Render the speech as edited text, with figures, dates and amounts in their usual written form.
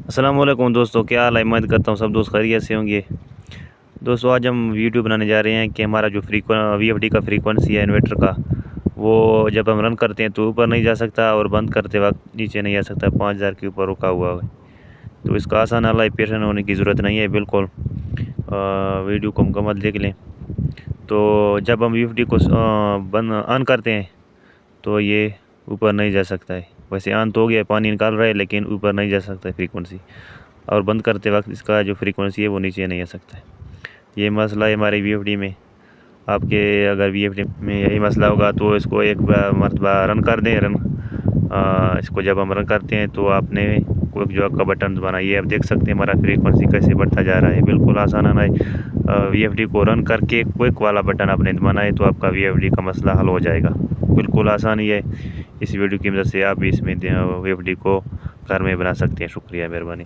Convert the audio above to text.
अस्सलाम वालेकुम दोस्तों, क्या हाल है। उम्मीद करता हूँ सब दोस्त खैरियत से होंगे। दोस्तों आज हम वीडियो बनाने जा रहे हैं कि हमारा जो VFD का फ्रीक्वेंसी है इन्वर्टर का, वो जब हम रन करते हैं तो ऊपर नहीं जा सकता और बंद करते वक्त नीचे नहीं आ सकता, 5000 के ऊपर रुका हुआ है। तो इसका आसान हल है, पेशेंट होने की ज़रूरत नहीं है बिल्कुल। वीडियो को मुकम्मल देख लें। तो जब हम VFD को बंद ऑन करते हैं तो ये ऊपर नहीं जा सकता है। वैसे ऑन तो हो गया है, पानी निकाल रहा है, लेकिन ऊपर नहीं जा सकता है फ्रीक्वेंसी। और बंद करते वक्त इसका जो फ्रीक्वेंसी है वो नीचे नहीं आ सकता है। ये मसला है हमारे VFD में। आपके अगर VFD में यही मसला होगा तो इसको एक मरतबा रन कर दें। इसको जब हम रन करते हैं तो आपने कोई जो का बटन दबाना, ये आप देख सकते हैं हमारा फ्रीक्वेंसी कैसे बढ़ता जा रहा है। बिल्कुल आसान है। VFD को रन करके क्विक वाला बटन आपने दबाना है तो आपका VFD का मसला हल हो जाएगा। बिल्कुल आसान ही है। इस वीडियो की मदद से आप भी इसमें VFD को घर में बना सकते हैं। शुक्रिया, मेहरबानी।